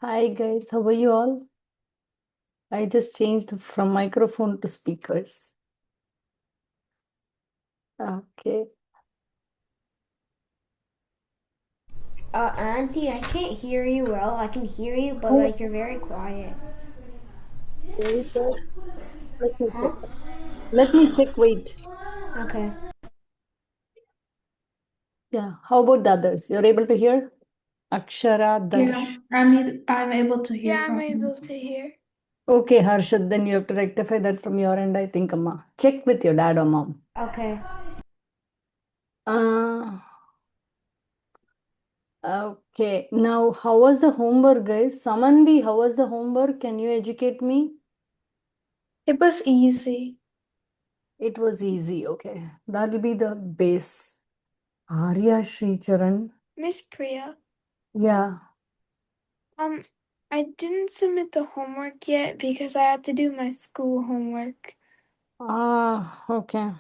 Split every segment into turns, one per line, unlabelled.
Hi guys, how are you all? I just changed from microphone to speakers. Okay.
Auntie, I can't hear you well. I can hear you, but
Oh,
like you're very quiet.
wait, let me
Huh?
check. Let me check. Wait.
Okay.
Yeah. How about the others? You're able to hear? Akshara,
Yeah,
Darsh.
I'm able to hear
Yeah, I'm
from him.
able to hear.
Okay, Harshad, then you have to rectify that from your end, I think, Amma. Check with your dad or mom.
Okay.
Uh, okay. Now, how was the homework, guys? Samanvi, how was the homework? Can you educate me?
It was easy.
It was easy. Okay. That'll be the base. Arya Sricharan.
Miss Priya,
Yeah.
um, I didn't submit the homework yet because I had to do my school homework.
Ah, okay.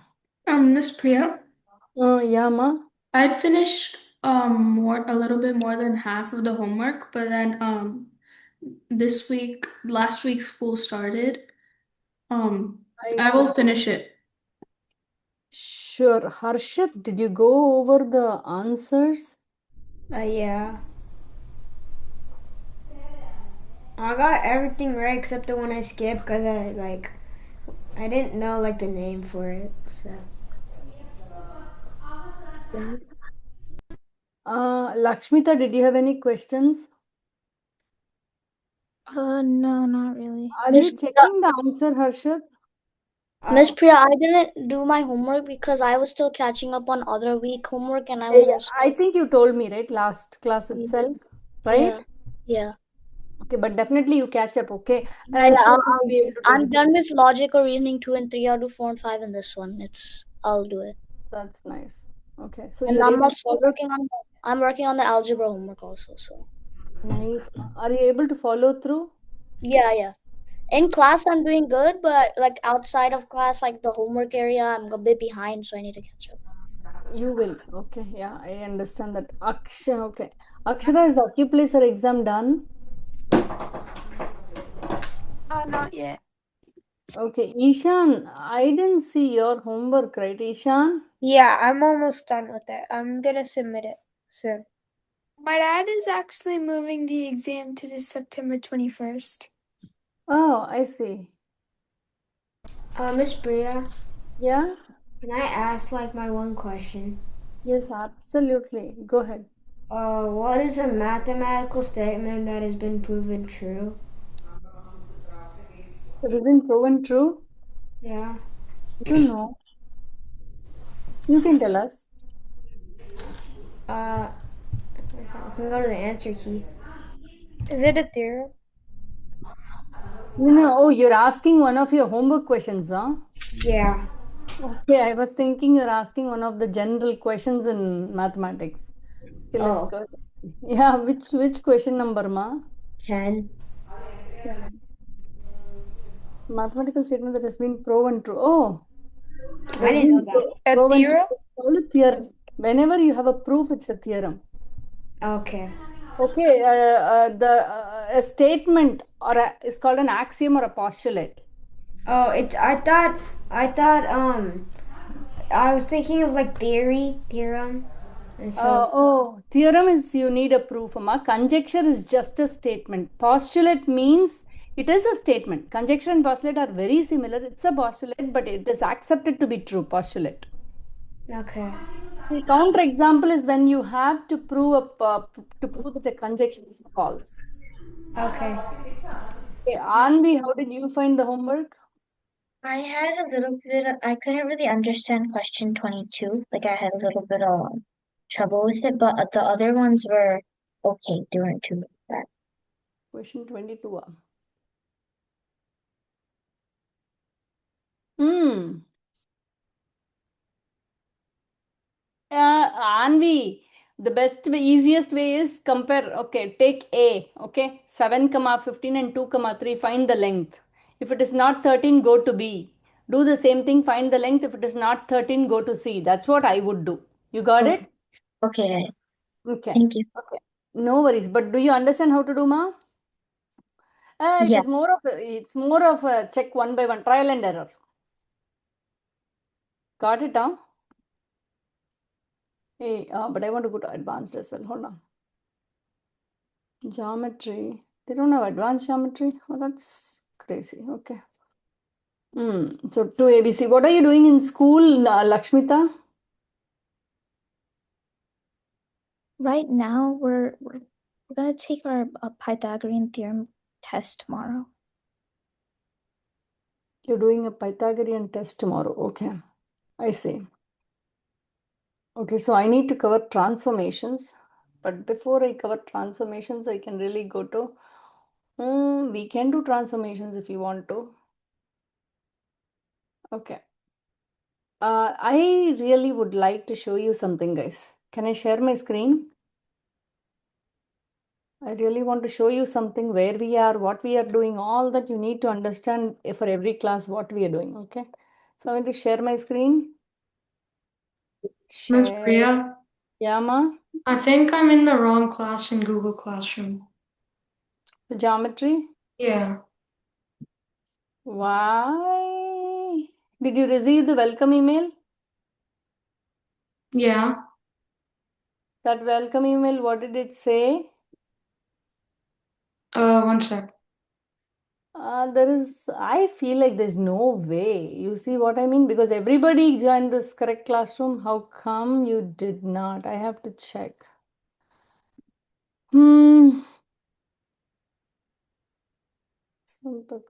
Miss Priya,
Yeah, ma.
I'd finished a little bit more than half of the homework, but then last week school started.
I
I
see.
will finish it.
Sure. Harshit, did you go over the answers?
Yeah. I got everything right except the one I skipped because I didn't know like the name for it. So.
Lakshmita, did you have any questions?
No, not really.
Are you checking the answer, Harshit?
Miss
Uh,
Priya, I didn't do my homework because I was still catching up on other week homework and I was
Yeah,
also
I think you told me, right? Last class itself, right?
yeah, yeah.
Okay, but definitely you catch up, okay? And
Yeah,
I'm
yeah.
sure you'll be able to do
I'm
this.
done with logic or reasoning 2 and 3. I'll do 4 and 5 in this one. I'll do it.
That's nice. Okay, so
And
you're
I'm
able to
also
follow.
working on the algebra homework also. So
Nice. Are you able to follow through?
yeah, yeah. In class I'm doing good, but like outside of class, like the homework area, I'm a bit behind, so I need to catch up.
You will. Okay. Yeah, I understand that. Okay. Akshara, is Occuplacer exam done?
Not yet.
Okay. Ishan, I didn't see your homework, right, Ishan?
Yeah, I'm almost done with it. I'm gonna submit it soon.
My dad is actually moving the exam to this September 21st.
Oh, I see.
Miss Priya,
Yeah?
can I ask like my one question?
Yes, absolutely. Go ahead.
What is a mathematical statement that has been proven true?
It has been proven true?
Yeah.
I don't know. You can tell us.
I can go to the answer key.
Is it a theorem?
Oh, you're asking one of your homework questions, huh?
Yeah.
Okay, I was thinking you're asking one of the general questions in mathematics. Okay, let's
Oh,
go. Yeah, which question number, ma?
10.
Yeah. Mathematical statement that has been proven true. Oh, it
I
has
didn't know
been
that.
A
proven true.
theorem?
It's called a theorem. Whenever you have a proof, it's a theorem.
Okay.
Okay, a statement is called an axiom or a postulate.
Oh, I was thinking of like theorem. And so,
Theorem is you need a proof. Amma. Conjecture is just a statement. Postulate means it is a statement. Conjecture and postulate are very similar. It's a postulate, but it is accepted to be true. Postulate.
okay.
The counter example is when you have to prove that a conjecture is false.
Okay.
Okay, Anvi, how did you find the homework?
I had a little bit, I couldn't really understand question 22. Like I had a little bit of trouble with it, but the other ones were okay. They weren't too bad.
Question 22. Hmm. Anvi, the best way, easiest way is compare. Okay, take A. Okay, 7, comma 15 and 2, comma 3. Find the length. If it is not 13, go to B. Do the same thing. Find the length. If it is not 13, go to C. That's what I would do. You got it?
Okay,
Okay.
thank you.
Okay. No worries. But do you understand how to do, ma? It
Yeah.
is it's more of a check one by one, trial and error. Got it, huh? Hey, but I want to go to advanced as well. Hold on. Geometry. They don't have advanced geometry. Oh, that's crazy. Okay. So 2 ABC. What are you doing in school, Lakshmita?
Right now, we're gonna take our Pythagorean theorem test tomorrow.
You're doing a Pythagorean test tomorrow. Okay. I see. Okay, so I need to cover transformations. But before I cover transformations, I can really go to we can do transformations if you want to. Okay. I really would like to show you something, guys. Can I share my screen? I really want to show you something where we are, what we are doing, all that you need to understand for every class what we are doing. Okay. So I'm going to share my screen.
Miss
Share.
Priya,
Yeah, ma.
I think I'm in the wrong class in Google Classroom.
The geometry.
Yeah.
Why? Did you receive the welcome email?
Yeah.
That welcome email, what did it say?
One sec.
I feel like there's no way. You see what I mean? Because everybody joined this correct classroom. How come you did not? I have to check. Sampath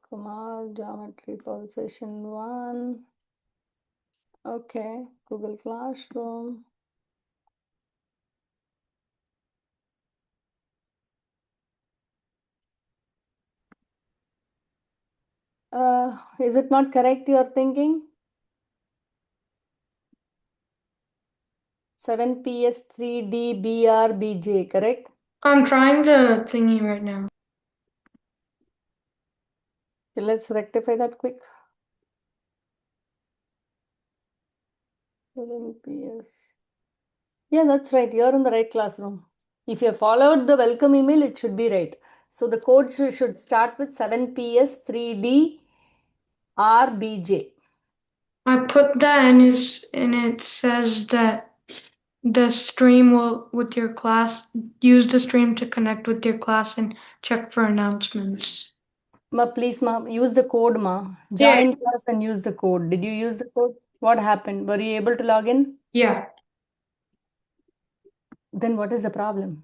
Kumar, Geometry for Session 1. Okay, Google Classroom. Is it not correct you're thinking? 7PS3DBRBJ, correct?
I'm trying the thingy right now.
Okay, let's rectify that quick. 7PS. Yeah, that's right. You're in the right classroom. If you followed the welcome email, it should be right. So the code should start with 7PS3DRBJ.
I put that and it says that the stream will with your class use the stream to connect with your class and check for announcements.
Ma, please, ma, use the code, ma.
Yeah.
Join class and use the code. Did you use the code? What happened? Were you able to log in?
Yeah.
Then what is the problem?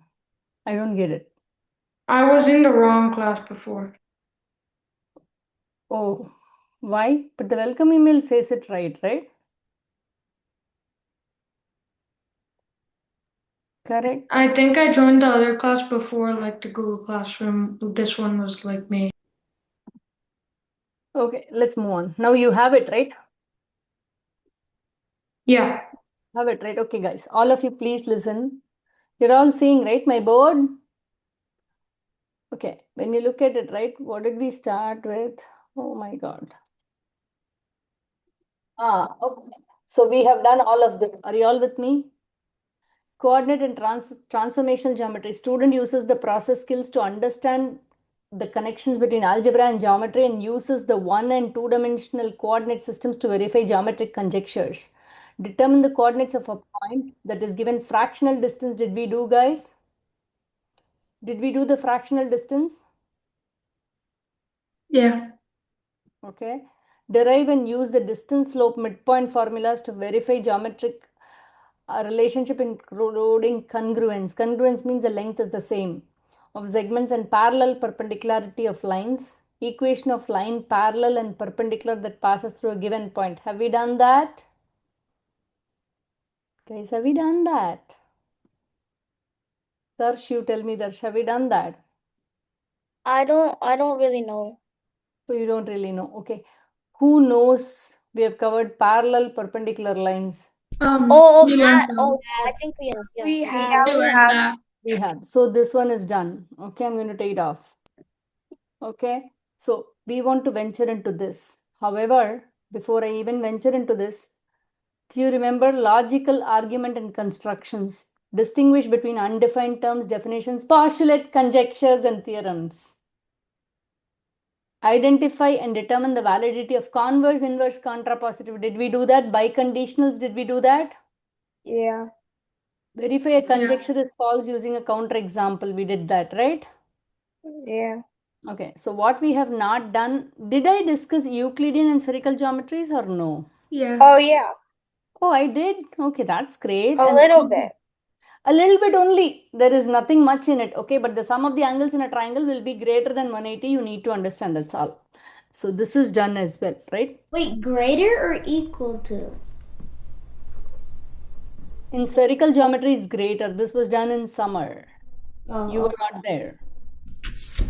I don't get it.
I was in the wrong class before.
Oh, why? But the welcome email says it right, right? Correct.
I think I joined the other class before, like the Google Classroom. This one was like me.
Okay, let's move on. Now you have it, right?
Yeah.
Have it, right? Okay, guys. All of you, please listen. You're all seeing, right, my board? Okay, when you look at it, right, what did we start with? Oh my God. Okay. So we have done all of this. Are you all with me? Coordinate and transformational geometry. Student uses the process skills to understand the connections between algebra and geometry and uses the 1 and 2-dimensional coordinate systems to verify geometric conjectures. Determine the coordinates of a point that is given fractional distance. Did we do, guys? Did we do the fractional distance?
Yeah.
Okay. Derive and use the distance slope midpoint formulas to verify geometric relationship including congruence. Congruence means the length is the same of segments and parallel perpendicularity of lines. Equation of line parallel and perpendicular that passes through a given point. Have we done that? Guys, have we done that? Darsh, you tell me, Darsh, have we done that?
I don't really know.
So you don't really know. Okay. Who knows we have covered parallel perpendicular lines?
We learned that.
I think we have. Yeah.
We
We
have.
learned that.
We have. So this one is done. Okay, I'm going to take it off. Okay, so we want to venture into this. However, before I even venture into this, do you remember logical argument and constructions? Distinguish between undefined terms, definitions, postulate, conjectures, and theorems. Identify and determine the validity of converse, inverse, contrapositive. Did we do that? Biconditionals, did we do that?
Yeah.
Verify a conjecture is false using a counterexample. We did that, right?
Yeah.
Okay, so what we have not done, did I discuss Euclidean and spherical geometries or no?
Yeah.
Oh yeah.
Oh, I did. Okay, that's great.
A
And
little bit.
a little bit only. There is nothing much in it. Okay, but the sum of the angles in a triangle will be greater than 180. You need to understand, that's all. So this is done as well, right?
Wait, greater or equal to?
In spherical geometry, it's greater. This was done in summer.
Oh,
You were not there.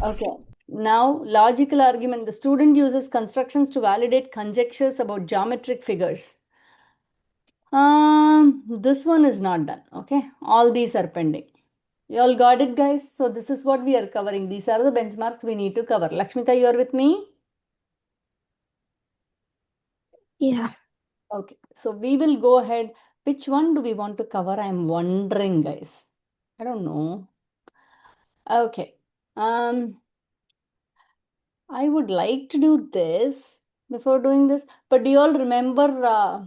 Okay. Now, logical argument. The student uses constructions to validate conjectures about geometric figures. This one is not done. Okay. All these are pending. You all got it, guys? So this is what we are covering. These are the benchmarks we need to cover. Lakshmita, you are with me?
Yeah.
Okay. So we will go ahead. Which one do we want to cover? I'm wondering, guys. I don't know. Okay. I would like to do this before doing this, but do you all remember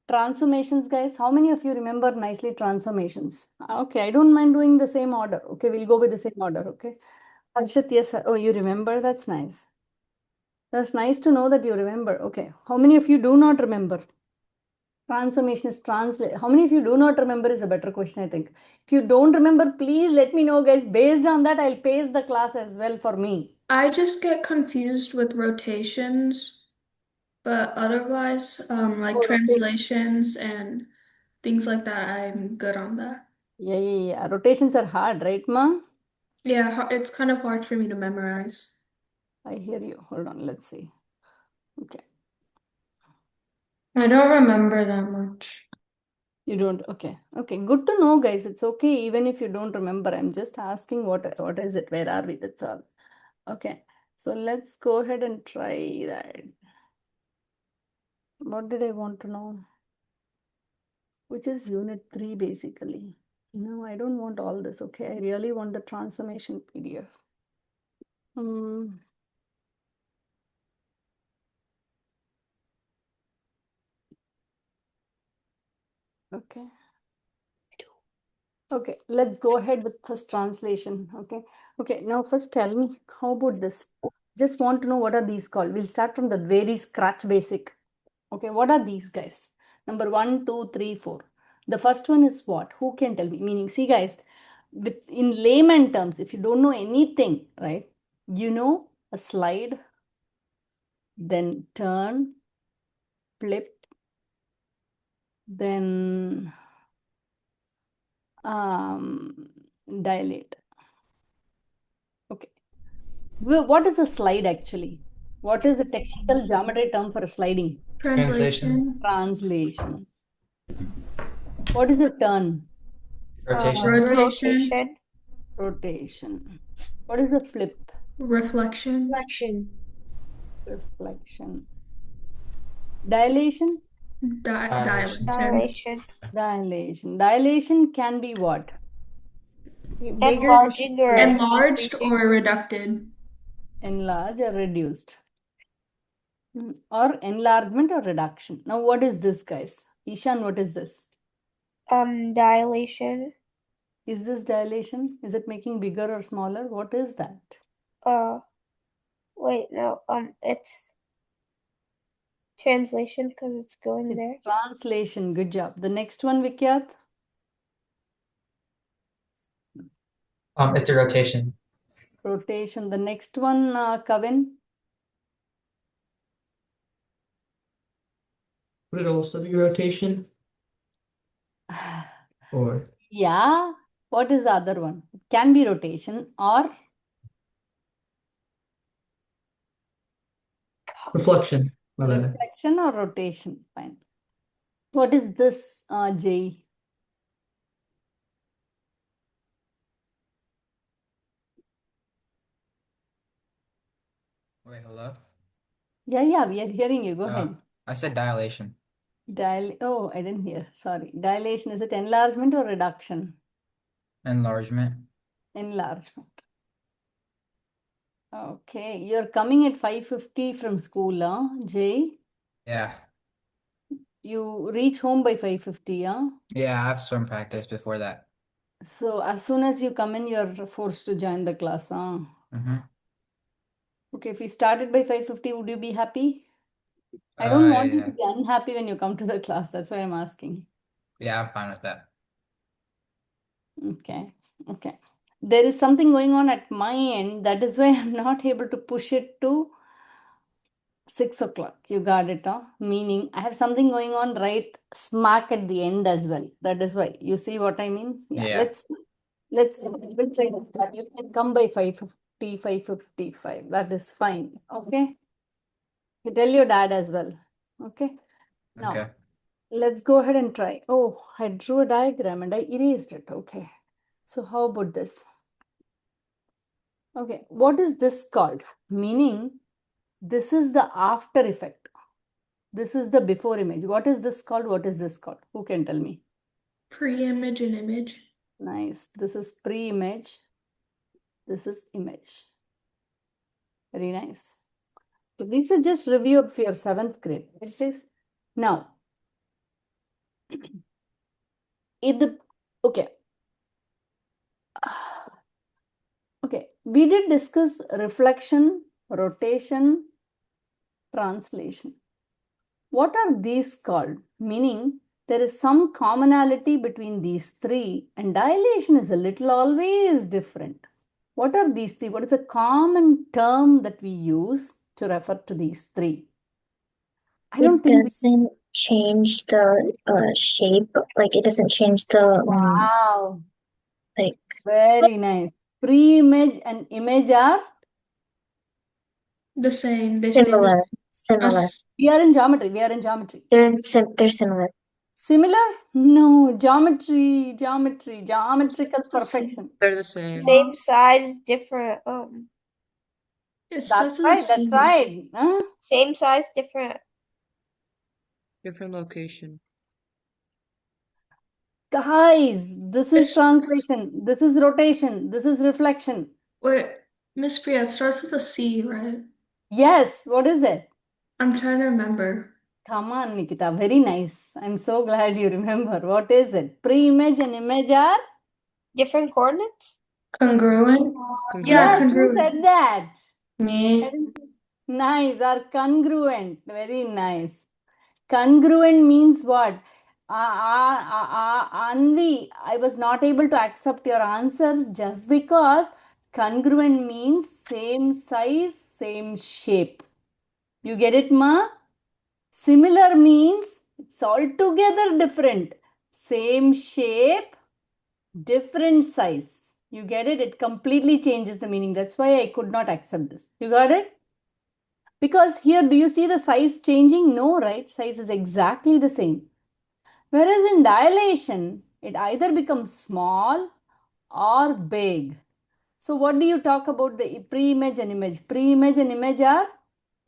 transformations, guys? How many of you remember nicely transformations? Okay, I don't mind doing the same order. Okay, we'll go with the same order. Okay. Arshit, yes. Oh, you remember? That's nice. That's nice to know that you remember. Okay. How many of you do not remember? Transformation is translate. How many of you do not remember is a better question, I think. If you don't remember, please let me know, guys. Based on that, I'll pace the class as well for me.
I just get confused with rotations, but otherwise, like
Oh, rotation.
translations and things like that, I'm good on that.
Yeah. Rotations are hard, right, Ma?
Yeah, it's kind of hard for me to memorize.
I hear you. Hold on, let's see. Okay.
I don't remember that much.
You don't? Okay. Okay. Good to know, guys. It's okay, even if you don't remember. I'm just asking what is it? Where are we? That's all. Okay. So let's go ahead and try that. What did I want to know? Which is unit 3 basically. No, I don't want all this. Okay. I really want the transformation PDF. Okay. Okay, let's go ahead with first translation. Okay, now first tell me, how about this? Just want to know what are these called. We'll start from the very scratch basic. Okay, what are these guys? Number 1, 2, 3, 4. The first one is what? Who can tell me? Meaning, see guys, in layman terms, if you don't know anything, right? You know a slide, then turn, flip, then dilate. Okay. What is a slide actually? What is the technical geometry term for a sliding?
Translation.
Translation. What is a turn?
Rotation.
Rotation.
Rotation. What is a flip?
Reflection.
Reflection. Dilation?
Dilation.
Dilation can be what?
Enlarging or
Enlarged
decreasing.
or reduced.
Enlarge or reduced. Or enlargement or reduction. Now what is this, guys? Ishan, what is this?
Dilation.
Is this dilation? Is it making bigger or smaller? What is that?
Wait, no. It's translation because it's going there.
Translation. Good job. The next one, Vikyat?
It's a rotation.
Rotation. The next one, Kavin?
Would it also be rotation? Or
Yeah. What is the other one? It can be rotation or
reflection. My bad.
reflection or rotation. Fine. What is this, Jay?
Wait, hello?
Yeah, we are hearing you. Go ahead.
I said dilation.
Oh, I didn't hear. Sorry. Dilation, is it enlargement or reduction?
Enlargement.
Enlargement. Okay, you're coming at 5:50 from school, huh, Jay?
Yeah.
You reach home by 5:50, huh?
Yeah, I have swim practice before that.
So as soon as you come in, you're forced to join the class, huh?
Mm-hmm.
Okay, if we started by 5:50, would you be happy? I don't want you to
Yeah.
be unhappy when you come to the class. That's why I'm asking.
Yeah, I'm fine with that.
Okay, okay. There is something going on at my end. That is why I'm not able to push it to 6 o'clock. You got it, huh? Meaning I have something going on right smack at the end as well. That is why. You see what I mean? Yeah.
Yeah.
We'll try to start. You can come by 5:50, 5:55. That is fine. Okay. You tell your dad as well. Okay. Now
Okay.
let's go ahead and try. Oh, I drew a diagram and I erased it. Okay. So how about this? Okay. What is this called? Meaning this is the after effect. This is the before image. What is this called? What is this called? Who can tell me?
Pre-image and image.
Nice. This is pre-image. This is image. Very nice. So these are just review of your 7th grade. It is now. If the okay. Okay, we did discuss reflection, rotation, translation. What are these called? Meaning there is some commonality between these three and dilation is a little always different. What are these three? What is a common term that we use to refer to these three? I don't
It
think.
doesn't change the shape, like it doesn't change the
Wow,
like
very nice. Pre-image and image are?
The same. They stay the
similar.
same.
We are in geometry. We are in geometry.
They're similar.
Similar? No, geometrical
The same.
perfection.
They're the same.
Same size, different.
It
That's
starts with a
right, that's
C.
right. Huh?
Same size, different.
Different location.
Guys, this is
It's
translation, this is rotation, this is reflection.
wait, Miss Priya, it starts with a C, right?
Yes, what is it?
I'm trying to remember.
Come on, Nikita, very nice. I'm so glad you remember. What is it? Pre-image and image are?
Different coordinates?
Congruent.
Yeah,
Yes, who
congruent.
said that?
Me.
Nice, are congruent. Very nice. Congruent means what? Anvi, I was not able to accept your answer just because congruent means same size, same shape. You get it, ma? Similar means it's altogether different. Same shape, different size. You get it? It completely changes the meaning. That's why I could not accept this. You got it? Because here, do you see the size changing? No, right? Size is exactly the same. Whereas in dilation, it either becomes small or big. So what do you talk about the pre-image and image? Pre-image and image are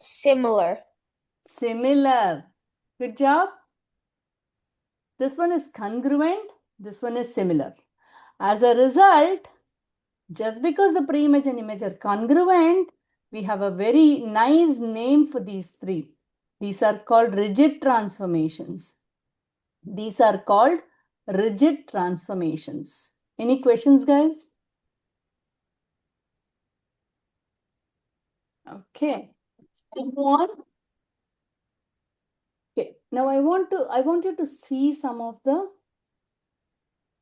Similar.
similar. Good job. This one is congruent. This one is similar. As a result, just because the pre-image and image are congruent, we have a very nice name for these three. These are called rigid transformations. These are called rigid transformations. Any questions, guys? Okay. Move on. Okay. Now I want you to see some of the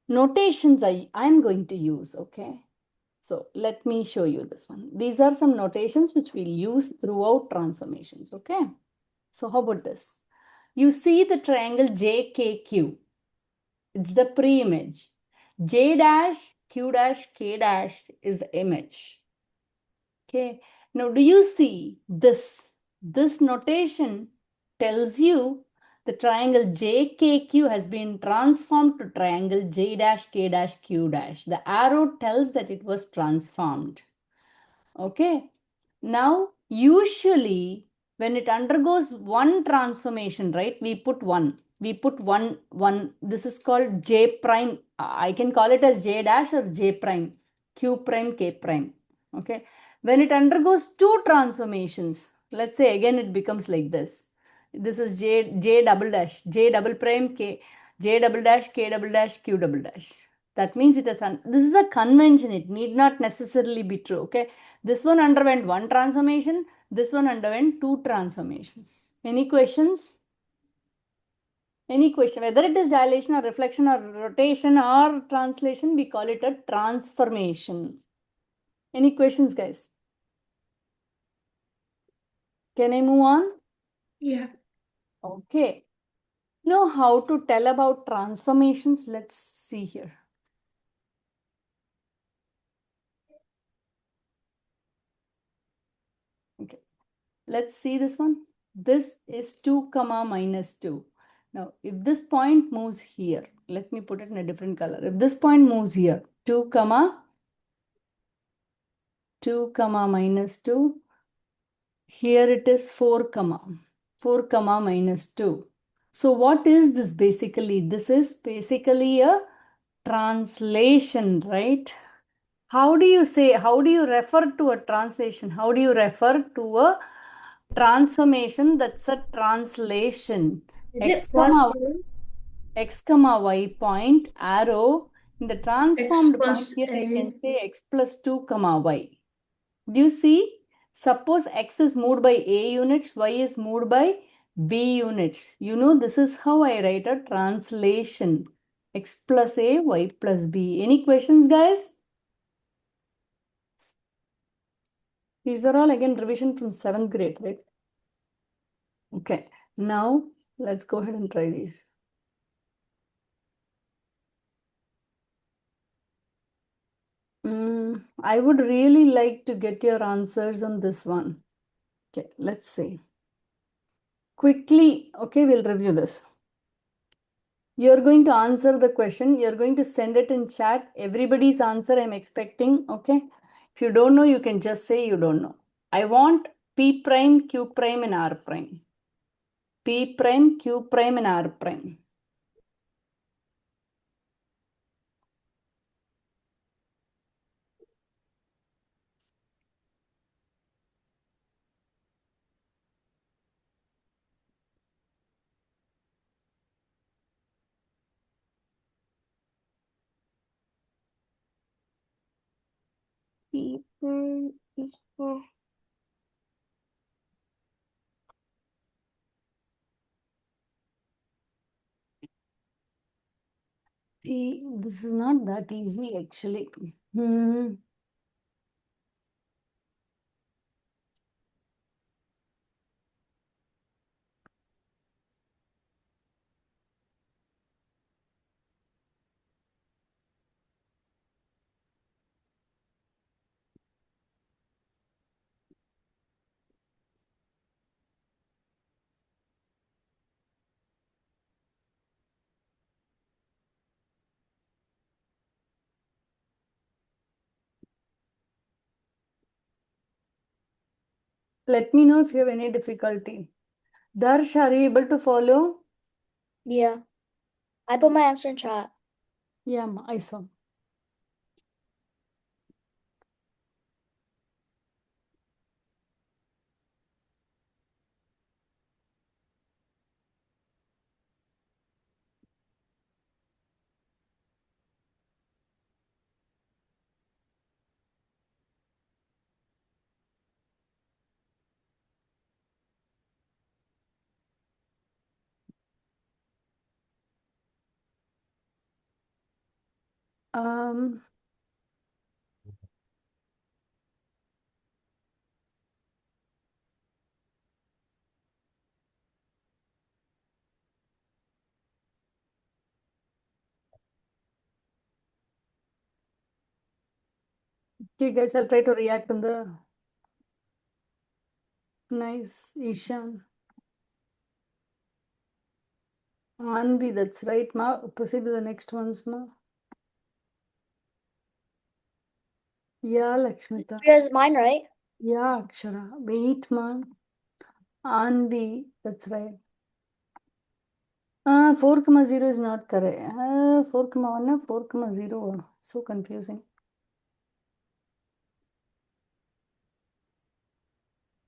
notations I'm going to use. Okay. So let me show you this one. These are some notations which we'll use throughout transformations. Okay. So how about this? You see the triangle JKQ. It's the pre-image. J dash, Q dash, K dash is the image. Okay. Now, do you see this? This notation tells you the triangle JKQ has been transformed to triangle J dash, K dash, Q dash. The arrow tells that it was transformed. Okay. Now, usually when it undergoes one transformation, right, we put one. This is called J prime. I can call it as J dash or J prime, Q prime, K prime. Okay. When it undergoes two transformations, let's say again it becomes like this. This is J double dash, J double prime K, J double dash, K double dash, Q double dash. That means it is, this is a convention. It need not necessarily be true. Okay. This one underwent one transformation. This one underwent two transformations. Any questions? Any question? Whether it is dilation or reflection or rotation or translation, we call it a transformation. Any questions, guys? Can I move on?
Yeah.
Okay. Know how to tell about transformations? Let's see here. Okay. Let's see this one. This is 2 comma minus 2. Now, if this point moves here, let me put it in a different color. If this point moves here, 2 comma minus 2, here it is 4 comma minus 2. So what is this basically? This is basically a translation, right? How do you say, how do you refer to a translation? How do you refer to a transformation? That's a translation.
Is it plus 2?
X comma y point arrow. In the
X
transformed point
plus
here, I
A.
can say x plus 2 comma y. Do you see? Suppose x is moved by a units, y is moved by b units. You know, this is how I write a translation. X plus a, y plus b. Any questions, guys? These are all again revision from 7th grade, right? Okay. Now, let's go ahead and try these. I would really like to get your answers on this one. Okay, let's see. Quickly, okay, we'll review this. You're going to answer the question. You're going to send it in chat. Everybody's answer I'm expecting, okay? If you don't know, you can just say you don't know. I want P prime, Q prime, and R prime. P prime, Q prime, and R prime.
P equal.
See, this is not that easy actually. Let me know if you have any difficulty. Darsh, are you able to follow?
Yeah. I put my answer in chat.
Yeah, I saw. Um, okay, guys, I'll try to react on the nice Ishan. Anvi, that's right, ma. Proceed to the next ones, ma. Yeah, Lakshmita.
Priya's mine, right?
Yeah, Akshara. Wait, ma. Anvi, that's right. 4 comma 0 is not correct. 4 comma 1, 4 comma 0. So confusing.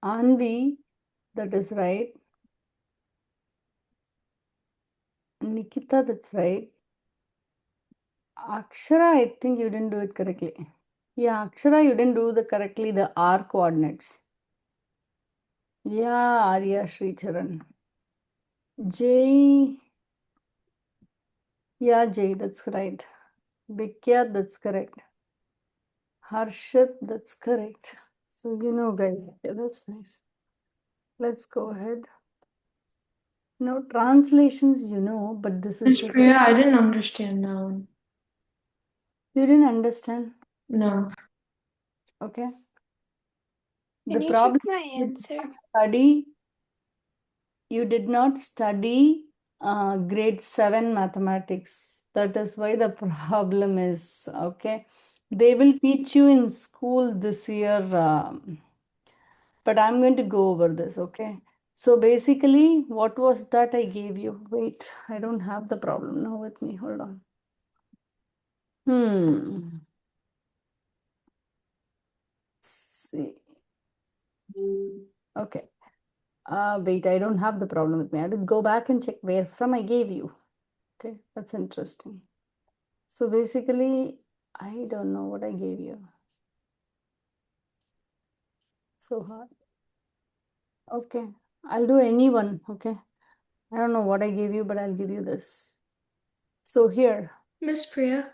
Anvi, that is right. Nikita, that's right. Akshara, I think you didn't do it correctly. Yeah, Akshara, you didn't do correctly the R coordinates. Yeah, Arya Sricharan. Jay, yeah, Jay, that's right. Bikya, that's correct. Harshit, that's correct. So guys, okay, that's nice. Let's go ahead. No translations, but this is
Miss
just
Priya, I didn't understand that one.
you didn't understand.
No.
Okay.
Can
The
you
problem
check my
is
answer?
you did not study grade 7 mathematics. That is why the problem is, okay. They will teach you in school this year, but I'm going to go over this, okay. So basically, what was that I gave you? Wait, I don't have the problem now with me. Hold on. See. Okay. Wait, I don't have the problem with me. I had to go back and check where from I gave you. Okay, that's interesting. So basically, I don't know what I gave you. So hard. Okay, I'll do any one. Okay, I don't know what I gave you, but I'll give you this. So here,
Miss Priya,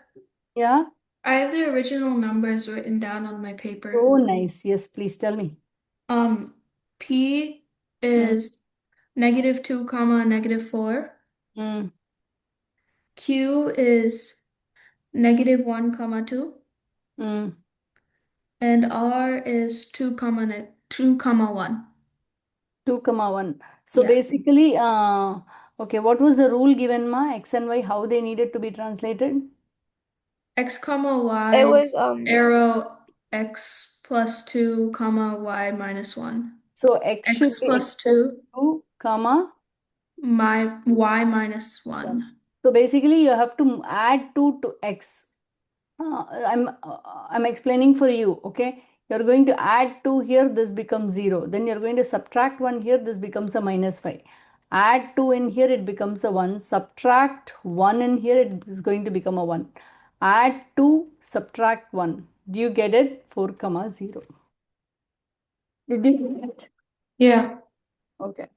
yeah.
I have the original numbers written down on my paper.
Oh, nice. Yes, please tell me.
P is -2, -4.
Mm,
Q is -1, 2.
mm.
And R is 2, 1.
2, 1. So
Yeah.
basically, okay, what was the rule given, ma? X and Y, how they needed to be translated?
X, Y,
It was
arrow X plus 2, Y minus 1.
So X should
X
be
plus
X plus
2,
2, comma.
Y minus 1.
So basically, you have to add 2 to X. I'm explaining for you, okay? You're going to add 2 here, this becomes 0. Then you're going to subtract 1 here, this becomes a -5. Add 2 in here, it becomes a 1. Subtract 1 in here, it is going to become a 1. Add 2, subtract 1. Do you get it? 4, 0. Did you get it?
Yeah.
Okay.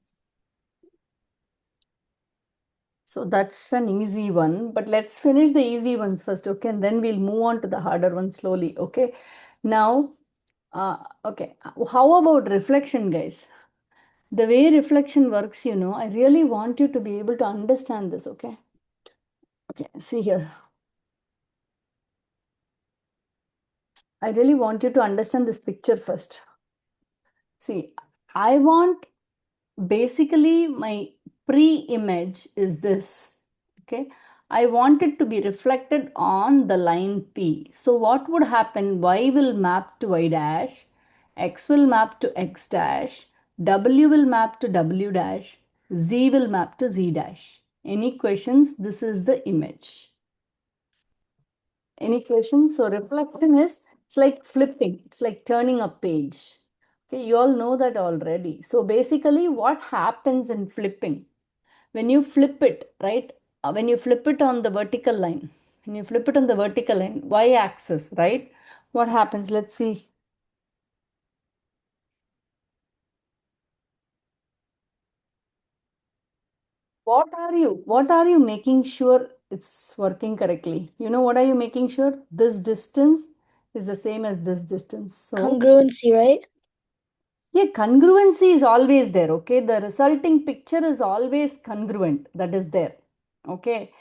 So that's an easy one, but let's finish the easy ones first, okay? And then we'll move on to the harder ones slowly, okay? Now, okay, how about reflection, guys? The way reflection works, I really want you to be able to understand this, okay? Okay, see here. I really want you to understand this picture first. See, I want basically my pre-image is this, okay? I want it to be reflected on the line P. So what would happen? Y will map to Y dash, X will map to X dash, W will map to W dash, Z will map to Z dash. Any questions? This is the image. Any questions? So reflection is, it's like flipping. It's like turning a page. Okay, you all know that already. So basically what happens in flipping? When you flip it, right? When you flip it on the vertical line, when you flip it on the vertical line, y-axis, right? What happens? Let's see. What are you making sure it's working correctly? You know, what are you making sure? This distance is the same as this distance. So
congruency, right?
yeah, congruency is always there, okay? The resulting picture is always congruent, that is there, okay?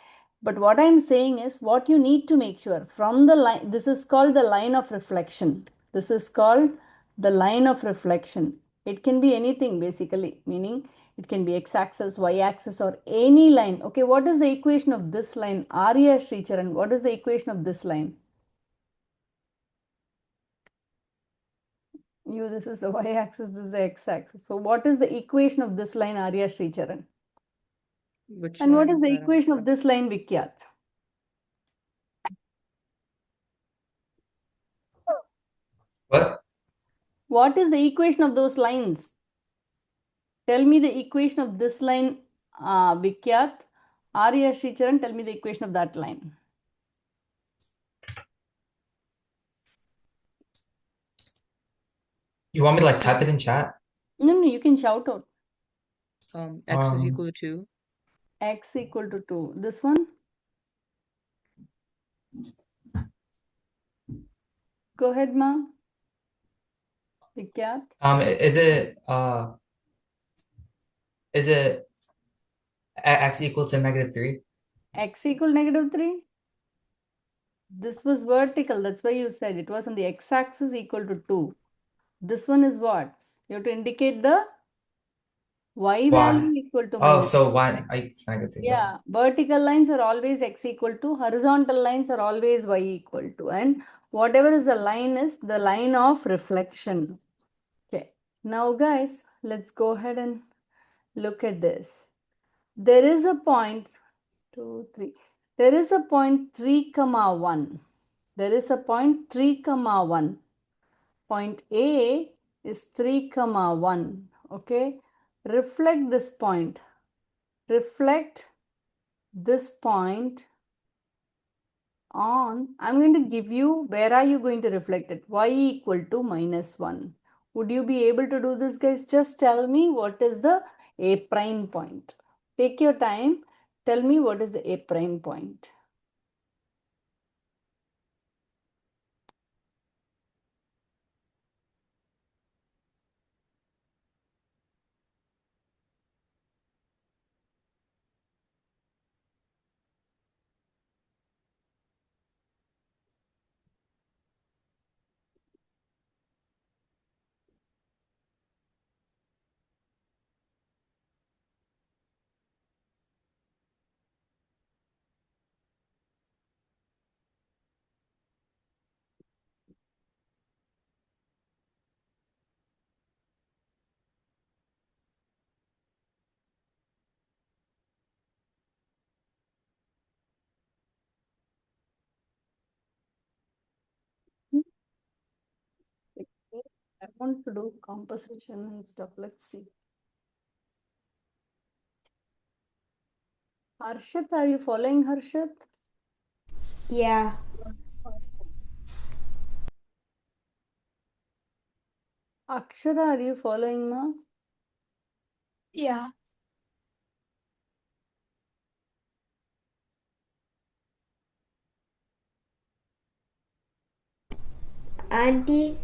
But what I'm saying is what you need to make sure from the line, this is called the line of reflection. This is called the line of reflection. It can be anything basically, meaning it can be x-axis, y-axis, or any line. Okay, what is the equation of this line? Arya Sricharan, what is the equation of this line? This is the y-axis, this is the x-axis. So what is the equation of this line, Arya Sricharan?
Which
And what
line
is
is
the
that?
equation of this line, Vikyat?
What?
What is the equation of those lines? Tell me the equation of this line, Vikyat. Arya Sricharan, tell me the equation of that line.
You want me to like type it in chat?
No, you can shout out.
X is equal to 2.
X equal to 2. This one? Go ahead, ma. Vikyat.
Is it x equal to -3?
X equal -3? This was vertical. That's why you said it was on the x-axis equal to 2. This one is what? You have to indicate the y value equal to
Oh,
minus.
so y -3.
Yeah, vertical lines are always x equal to, horizontal lines are always y equal to, and whatever is the line is the line of reflection. Okay, now guys, let's go ahead and look at this. There is a point 2, 3. There is a point 3, 1. There is a point 3, 1. Point A is 3, 1. Okay, reflect this point. Reflect this point on. I'm going to give you, where are you going to reflect it? Y equal to -1. Would you be able to do this, guys? Just tell me what is the A prime point. Take your time. Tell me what is the A prime point. I want to do composition and stuff. Let's see. Harshit, are you following Harshit?
Yeah.
Akshara, are you following, ma?
Yeah.
Auntie,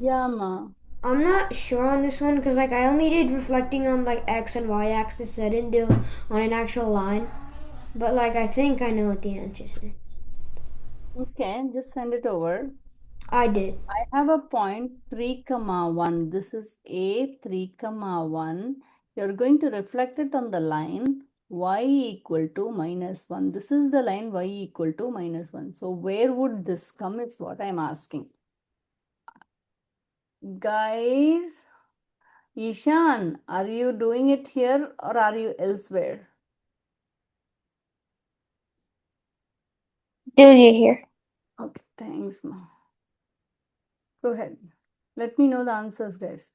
Yeah, ma.
I'm not sure on this one because like I only did reflecting on like x and y axis. I didn't do on an actual line. But like I think I know what the answer is.
Okay, just send it over.
I did.
I have a point 3, 1. This is A 3, 1. You're going to reflect it on the line y equal to -1. This is the line y equal to -1. So where would this come is what I'm asking. Guys, Ishan, are you doing it here or are you elsewhere?
Doing it here.
Okay, thanks, ma. Go ahead. Let me know the answers, guys.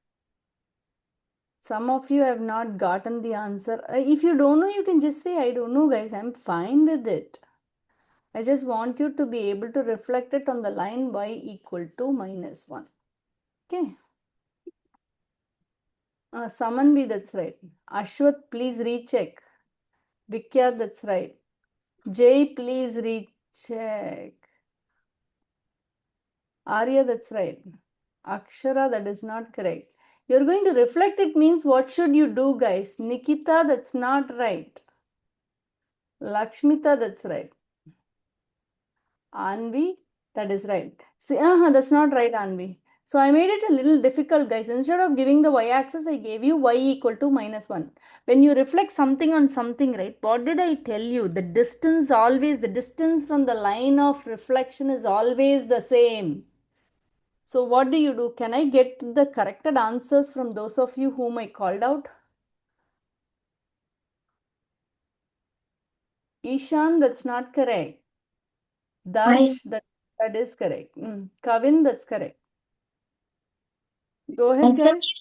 Some of you have not gotten the answer. If you don't know, you can just say, I don't know, guys. I'm fine with it. I just want you to be able to reflect it on the line y equal to -1. Okay. Samanvi, that's right. Ashwat, please recheck. Vikya, that's right. Jay, please recheck. Arya, that's right. Akshara, that is not correct. You're going to reflect it means what should you do, guys? Nikita, that's not right. Lakshmita, that's right. Anvi, that is right. See, that's not right, Anvi. So I made it a little difficult, guys. Instead of giving the y-axis, I gave you y equal to -1. When you reflect something on something, right? What did I tell you? The distance from the line of reflection is always the same. So what do? Can I get the corrected answers from those of you whom I called out? Ishan, that's not correct. Darsh, that is correct. Kavin, that's correct. Go
I
ahead,
sent
guys.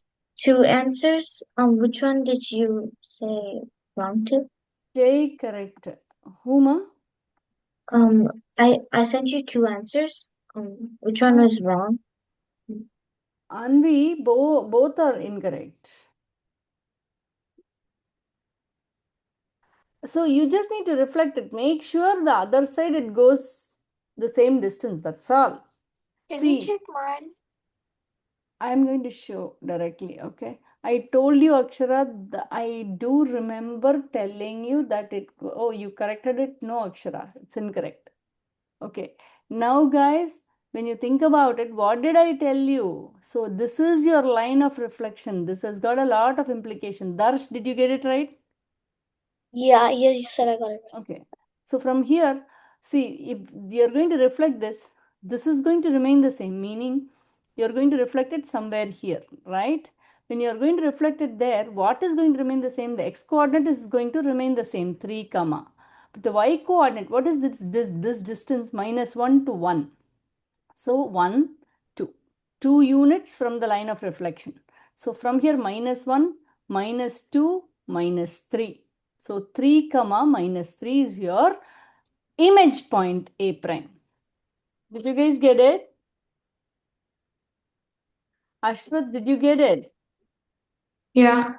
you 2 answers. Which one did you say wrong to?
J correct. Huma?
I sent you 2 answers. Which one was wrong?
Anvi, both are incorrect. So you just need to reflect it. Make sure the other side it goes the same distance. That's all.
Can you
See,
check mine?
I'm going to show directly. Okay. I told you, Akshara, I do remember telling you that oh, you corrected it. No, Akshara, it's incorrect. Okay. Now, guys, when you think about it, what did I tell you? So this is your line of reflection. This has got a lot of implication. Darsh, did you get it right?
Yeah, yes, you said I got it right.
Okay. So from here, see, if you're going to reflect this is going to remain the same, meaning you're going to reflect it somewhere here, right? When you're going to reflect it there, what is going to remain the same? The x-coordinate is going to remain the same, 3 comma. But the y-coordinate, what is this distance? -1 to 1. So 1, 2. 2 units from the line of reflection. So from here -1, -2, -3. So 3 comma -3 is your image point A prime. Did you guys get it? Ashwath, did you get it?
Yeah.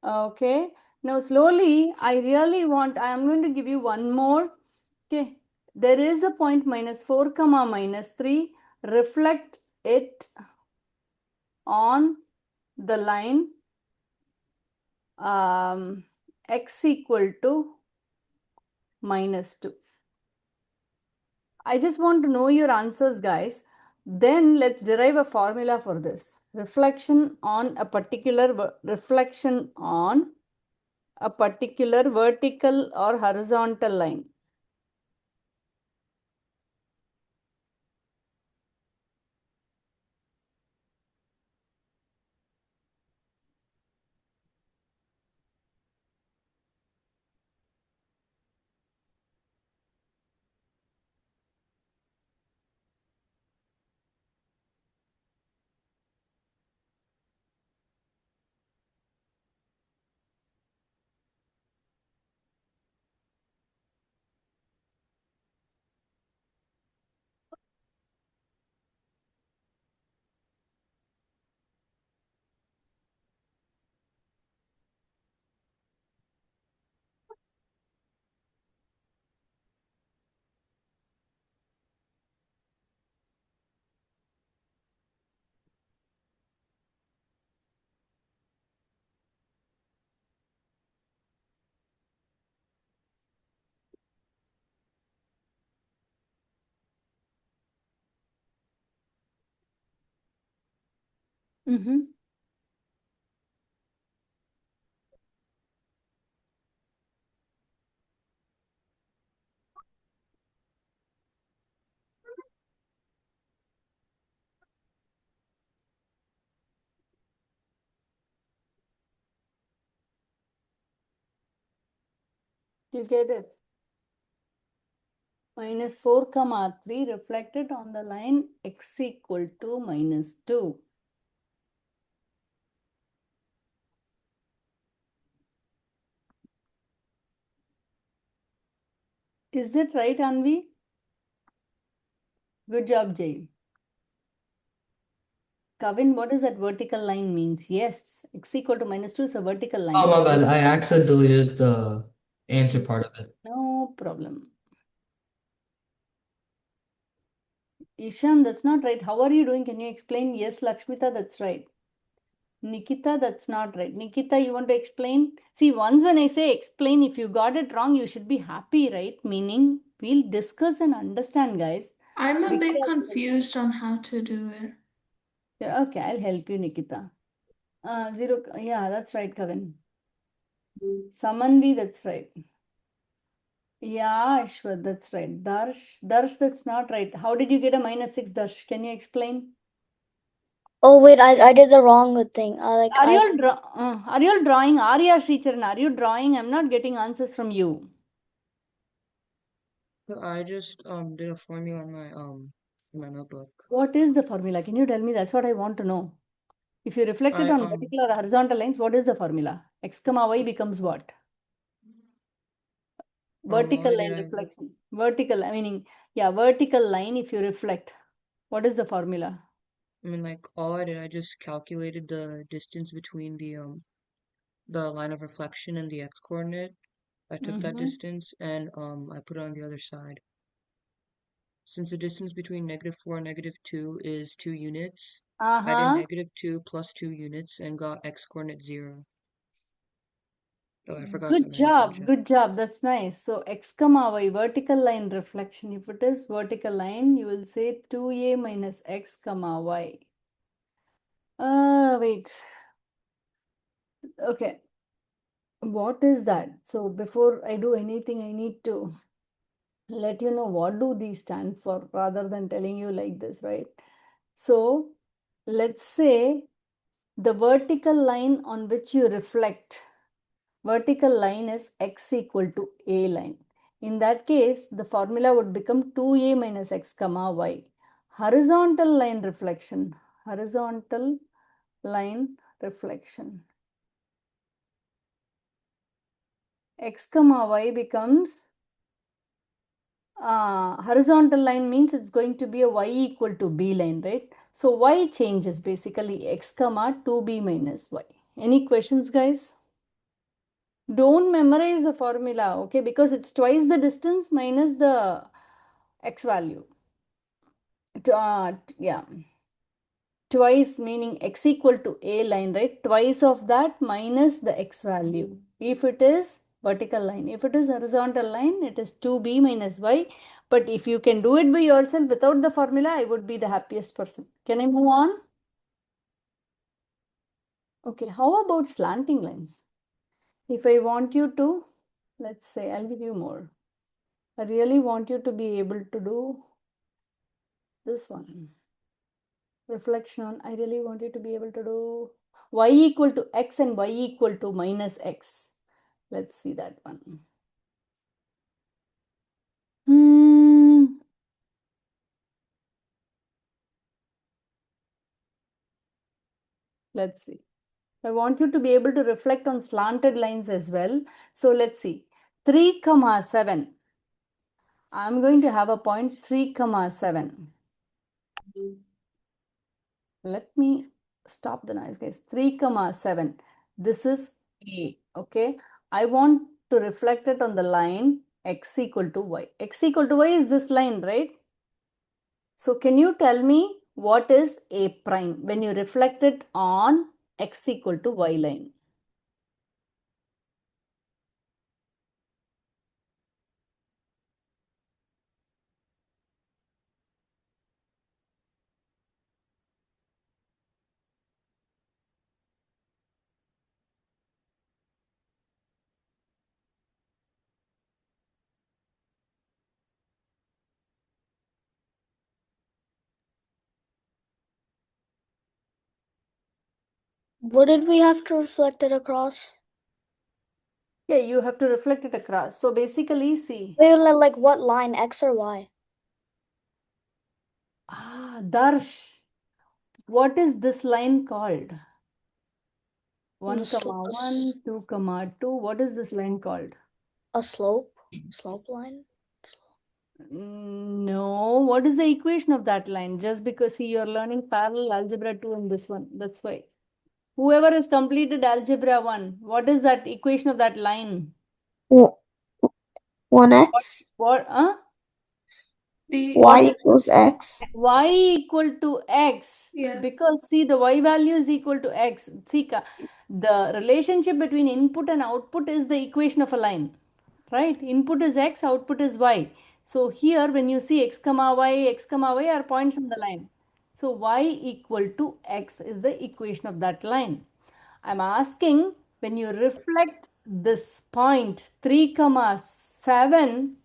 Okay. Now slowly, I am going to give you one more. Okay. There is a point -4 comma -3. Reflect it on the line x equal to -2. I just want to know your answers, guys. Then let's derive a formula for this. Reflection on a particular vertical or horizontal line. Mm-hmm. You get it? -4 comma 3 reflected on the line x equal to -2. Is it right, Anvi? Good job, Jay. Kavin, what does that vertical line means? Yes, x equal to -2 is a vertical line.
Oh my bad, I accidentally deleted the answer part of it.
No problem. Ishan, that's not right. How are you doing? Can you explain? Yes, Lakshmita, that's right. Nikita, that's not right. Nikita, you want to explain? See, once when I say explain, if you got it wrong, you should be happy, right? Meaning, we'll discuss and understand, guys.
I'm a bit confused on how to do it.
Yeah, okay, I'll help you, Nikita. 0, yeah, that's right, Kavin. Samanvi, that's right. Yeah, Ashwath, that's right. Darsh, that's not right. How did you get a -6, Darsh? Can you explain?
Oh wait, I did the wrong thing.
Are you all drawing? Arya Sricharan, are you drawing? I'm not getting answers from you.
So I just did a formula on my in my notebook.
What is the formula? Can you tell me? That's what I want to know. If you reflect it
I
on vertical or horizontal lines, what is the formula? X comma y becomes what? Vertical
all I did,
line reflection. Vertical, meaning, yeah, vertical line if you reflect. What is the formula?
like all I did, I just calculated the distance between the line of reflection and the x coordinate. I took that distance and I put it on the other side. Since the distance between -4 and -2 is 2 units, I did -2 plus 2 units and got x coordinate 0. Oh, I forgot to
Good
have an answer in
job.
chat.
Good job. That's nice. So x comma y, vertical line reflection. If it is vertical line, you will say 2a minus x comma y. Wait. Okay. What is that? So before I do anything, I need to let you know what do these stand for rather than telling you like this, right? So let's say the vertical line on which you reflect, vertical line is x equal to a line. In that case, the formula would become 2a minus x comma y. Horizontal line reflection, horizontal line reflection. X comma y becomes horizontal line means it's going to be a y equal to b line, right? So y changes basically x comma 2b minus y. Any questions, guys? Don't memorize the formula, okay? Because it's twice the distance minus the x value. Yeah. Twice meaning x equal to a line, right? Twice of that minus the x value. If it is vertical line, if it is horizontal line, it is 2b minus y. But if you can do it by yourself without the formula, I would be the happiest person. Can I move on? Okay, how about slanting lines? If I want you to, let's say, I'll give you more. I really want you to be able to do this one. Reflection on, I really want you to be able to do y equal to x and y equal to minus x. Let's see that one. Let's see. I want you to be able to reflect on slanted lines as well. So let's see. 3 comma 7. I'm going to have a point 3 comma 7. Let me stop the noise, guys. 3 comma 7. This is A. Okay. I want to reflect it on the line x equal to y. X equal to y is this line, right? So can you tell me what is A prime when you reflect it on x equal to y line?
What did we have to reflect it across?
Yeah, you have to reflect it across. So basically, see.
Wait, like what line, X or Y?
Darsh, what is this line called? 1
The
comma 1, 2 comma 2. What is this line called?
A slope? Slope line?
No. What is the equation of that line? Just because, see, you're learning parallel algebra 2 in this one. That's why. Whoever has completed algebra 1, what is that equation of that line?
1x.
What?
Y equals x.
Y equal to x.
Yeah.
Because see, the y value is equal to x. See, the relationship between input and output is the equation of a line, right? Input is x, output is y. So here, when you see x comma y are points on the line. So y equal to x is the equation of that line. I'm asking, when you reflect this point 3 comma 7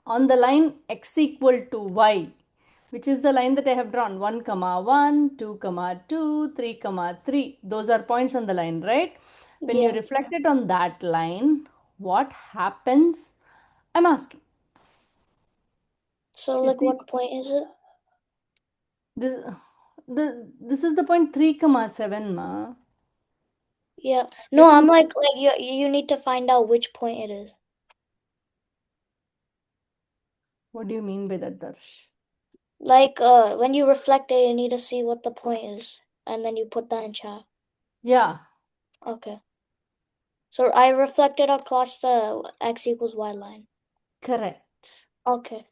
on the line x equal to y, which is the line that I have drawn, 1 comma 1, 2 comma 2, 3 comma 3. Those are points on the line, right? When you reflect it on that line, what happens? I'm asking.
So like what point is it?
This this is the point 3 comma 7 ma.
Yeah. No, I'm like you need to find out which point it is.
What do you mean by that, Darsh?
Like when you reflect it, you need to see what the point is, and then you put that in chat.
Yeah.
Okay. So I reflected across the x equals y line.
Correct.
Okay.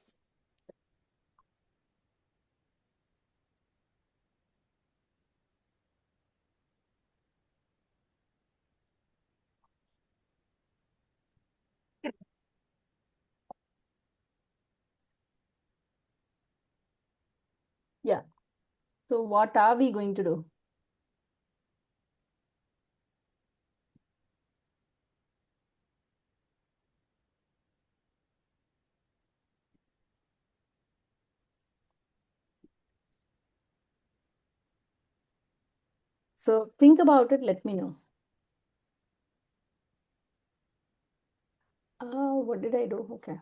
Yeah. So what are we going to do? So think about it, let me know. What did I do? Okay.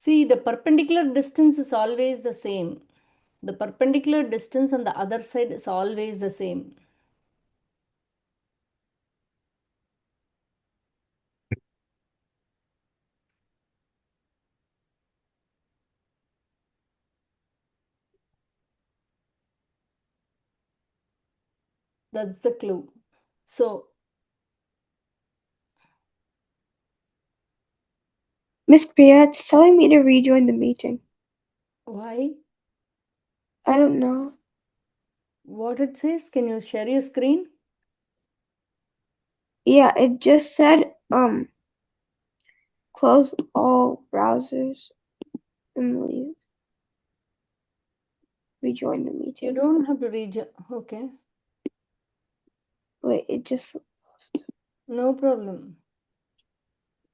See, the perpendicular distance is always the same. The perpendicular distance on the other side is always the same. That's the clue. So,
Miss Priya, it's telling me to rejoin the meeting.
why?
I don't know.
What it says? Can you share your screen?
Yeah, it just said close all browsers and leave. Rejoin the meeting.
You don't have to rejoin. Okay.
Wait, it just
No problem.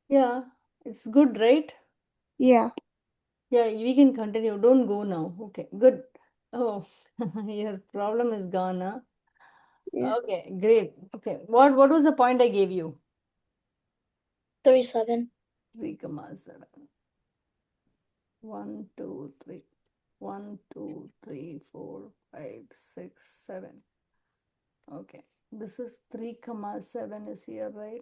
Yeah, it's good, right?
yeah.
Yeah, we can continue. Don't go now. Okay, good. Oh, your problem is gone, huh?
Yeah.
Okay, great. Okay, what was the point I gave you?
37.
3 comma 7. 1, 2, 3. 1, 2, 3, 4, 5, 6, 7. Okay, this is 3 comma 7 is here, right?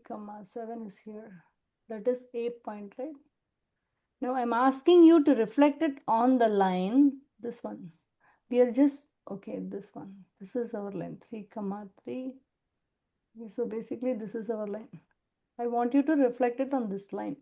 Comma 7 is here. That is A point, right? Now I'm asking you to reflect it on the line, this one. We are just, okay, this one. This is our line, 3 comma 3. Okay, so basically this is our line. I want you to reflect it on this line.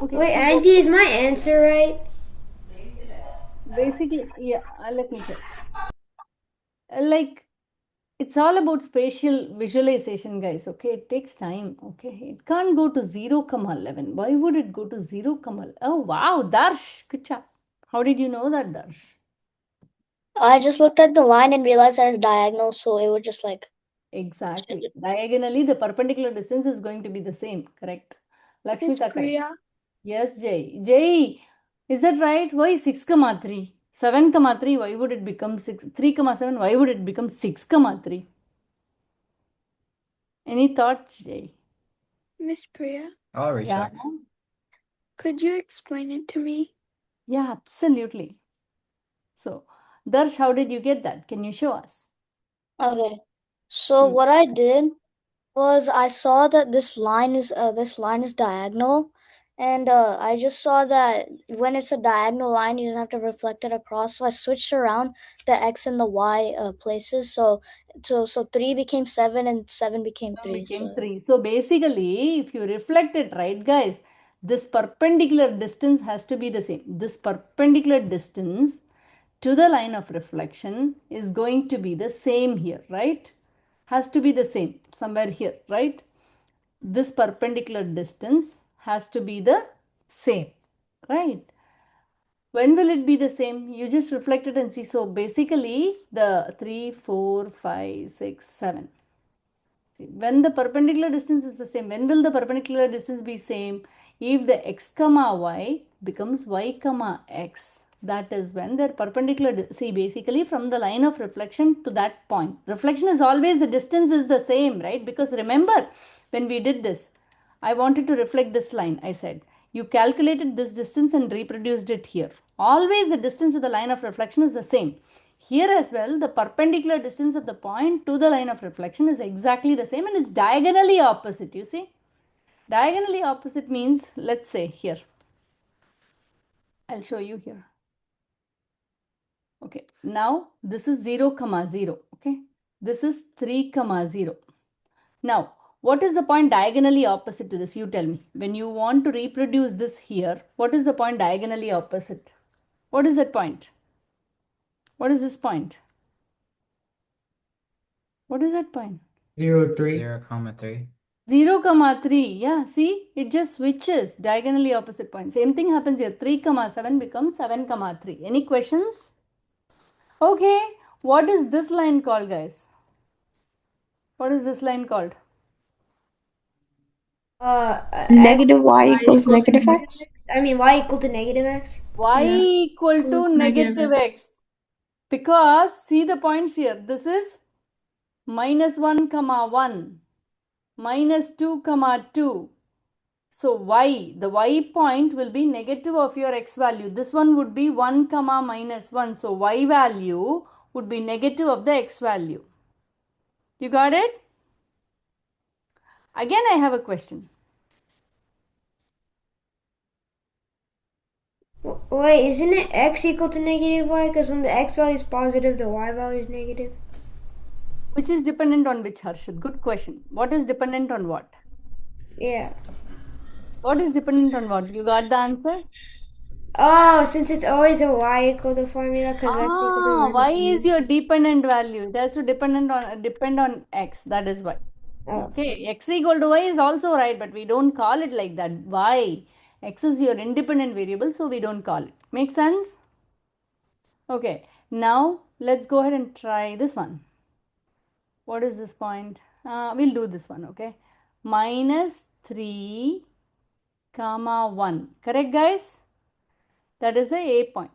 Okay,
Wait,
so
Auntie, is my answer right?
basically, yeah, let me check. Like, it's all about spatial visualization, guys. Okay, it takes time. Okay, it can't go to 0 comma 11. Why would it go to 0 comma? Oh wow, Darsh, good job. How did you know that, Darsh?
I just looked at the line and realized that it's diagonal, so it would just like
Exactly. Diagonally, the perpendicular distance is going to be the same. Correct.
Miss
Lakshmita, correct.
Priya,
Yes, Jay. Jay, is that right? Why 6 comma 3? 7 comma 3, why would it become 6? 3 comma 7, why would it become 6 comma 3? Any thoughts, Jay?
Miss Priya,
I'll
Yeah.
recheck.
could you explain it to me?
Yeah, absolutely. So, Darsh, how did you get that? Can you show us?
okay. So what I did was I saw that this line is diagonal, and I just saw that when it's a diagonal line, you have to reflect it across. So I switched around the x and the y places. So 3 became 7 and 7 became 3.
Became
So
3. So basically, if you reflect it, right, guys, this perpendicular distance has to be the same. This perpendicular distance to the line of reflection is going to be the same here, right? Has to be the same somewhere here, right? This perpendicular distance has to be the same, right? When will it be the same? You just reflect it and see. So basically the 3, 4, 5, 6, 7. When the perpendicular distance is the same, when will the perpendicular distance be same? If the x comma y becomes y comma x, that is when they're perpendicular. See, basically from the line of reflection to that point. Reflection is always the distance is the same, right? Because remember when we did this, I wanted to reflect this line. I said, you calculated this distance and reproduced it here. Always the distance to the line of reflection is the same. Here as well, the perpendicular distance of the point to the line of reflection is exactly the same and it's diagonally opposite, you see. Diagonally opposite means, let's say here, I'll show you here. Okay, now this is 0, comma 0, okay. This is 3, comma 0. Now, what is the point diagonally opposite to this? You tell me. When you want to reproduce this here, what is the point diagonally opposite? What is that point? What is this point? What is that point?
0, 3.
0, 3.
0, comma 3. Yeah, see, it just switches diagonally opposite point. Same thing happens here. 3, comma 7 becomes 7, comma 3. Any questions? Okay, what is this line called, guys? What is this line called?
Negative y
Y
equals
equals
negative
negative
x. I mean y equal to negative x.
Y
Yeah.
equal to negative x. Because, see the points here. This is minus 1, comma 1, minus 2, comma 2. So y, the y point will be negative of your x value. This one would be 1, comma minus 1. So y value would be negative of the x value. You got it? Again, I have a question.
Wait, isn't it x equal to negative y? Because when the x value is positive, the y value is negative.
Which is dependent on which, Harshit? Good question. What is dependent on what?
Yeah.
What is dependent on what? You got the answer?
Oh, since it's always a y equal to formula, because x equal to
Y
minus
is
1.
your dependent value. It has to depend on x. That is why.
Oh.
Okay, x equal to y is also right, but we don't call it like that. Why? X is your independent variable, so we don't call it. Make sense? Okay, now let's go ahead and try this one. What is this point? We'll do this one, okay? Minus 3, comma 1. Correct, guys? That is the A point.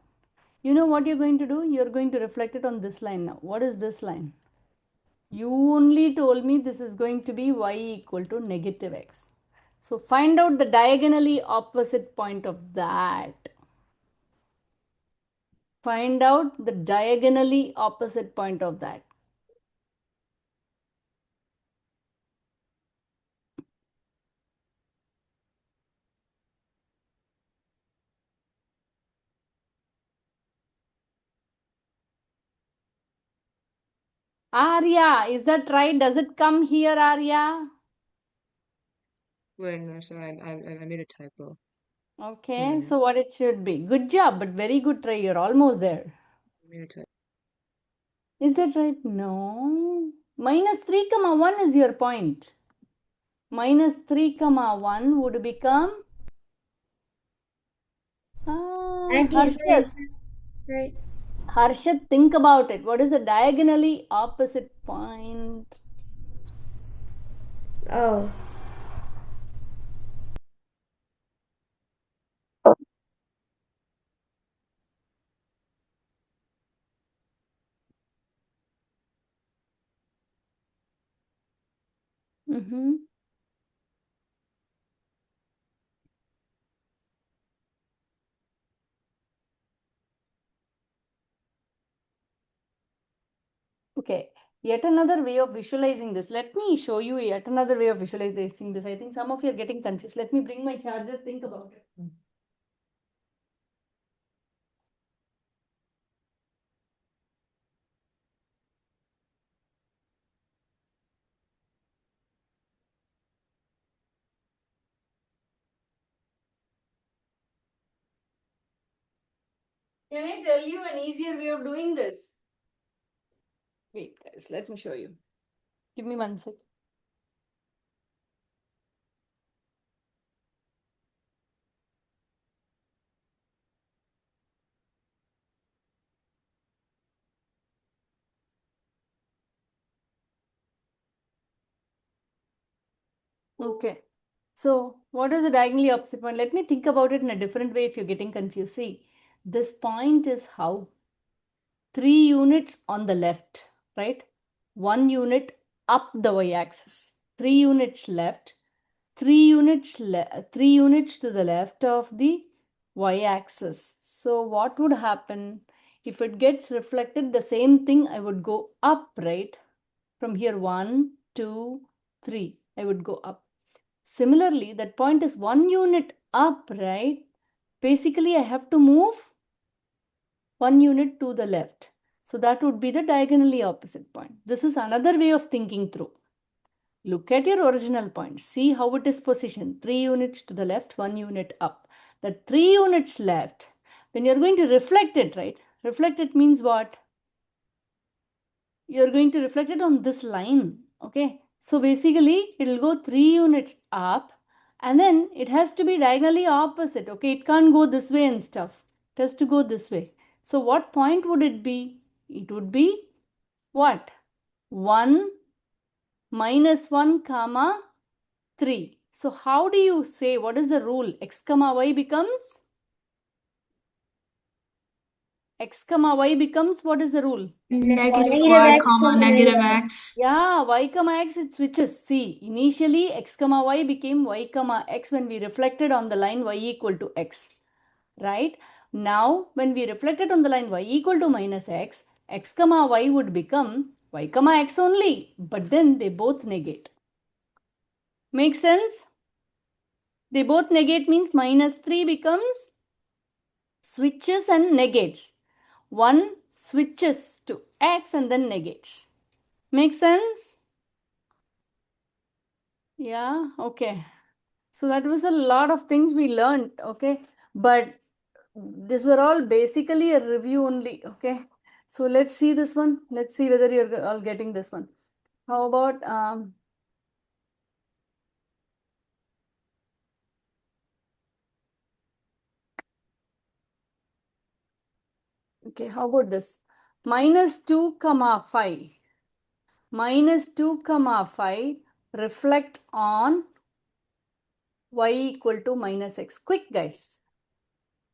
You know what you're going to do? You're going to reflect it on this line now. What is this line? You only told me this is going to be y equal to negative x. So find out the diagonally opposite point of that. Find out the diagonally opposite point of that. Arya, is that right? Does it come here, Arya?
Wait, no, sorry, I made a typo.
Okay, so what it should be? Good job, but very good try. You're almost there.
I made a typo.
Is that right? No. Minus 3, comma 1 is your point. Minus 3, comma 1 would become
19 is my
Harshit.
answer, right?
Harshit, think about it. What is the diagonally opposite point?
Oh.
Mm-hmm. Okay, yet another way of visualizing this. Let me show you yet another way of visualizing this. I think some of you are getting confused. Let me bring my charger. Think about it. Can I tell you an easier way of doing this? Wait, guys, let me show you. Give me 1 sec. Okay. So what is the diagonally opposite point? Let me think about it in a different way if you're getting confused. See, this point is how? 3 units on the left, right? 1 unit up the y-axis. 3 units left. 3 units to the left of the y-axis. So what would happen if it gets reflected? The same thing, I would go up, right? From here 1, 2, 3. I would go up. Similarly, that point is 1 unit up, right? Basically, I have to move 1 unit to the left. So that would be the diagonally opposite point. This is another way of thinking through. Look at your original point. See how it is positioned. 3 units to the left, 1 unit up. The 3 units left, when you're going to reflect it, right? Reflect it means what? You're going to reflect it on this line. Okay. So basically, it will go 3 units up and then it has to be diagonally opposite. Okay. It can't go this way and stuff. It has to go this way. So what point would it be? It would be what? 1 minus 1 comma 3. So how do you say, what is the rule? X comma y becomes? X comma y becomes, what is the rule?
Negative
Negative
y
x
comma
comma
negative
negative.
x.
Yeah, y comma x, it switches. See, initially x comma y became y comma x when we reflected on the line y equal to x, right? Now, when we reflected on the line y equal to minus x, x comma y would become y comma x only, but then they both negate. Make sense? They both negate means minus 3 becomes switches and negates. One switches to x and then negates. Make sense? Yeah, okay. So that was a lot of things we learned, okay? But these were all basically a review only, okay? So let's see this one. Let's see whether you're all getting this one. How about okay, how about this? Minus 2 comma 5. Minus 2 comma 5 reflect on y equal to minus x. Quick, guys.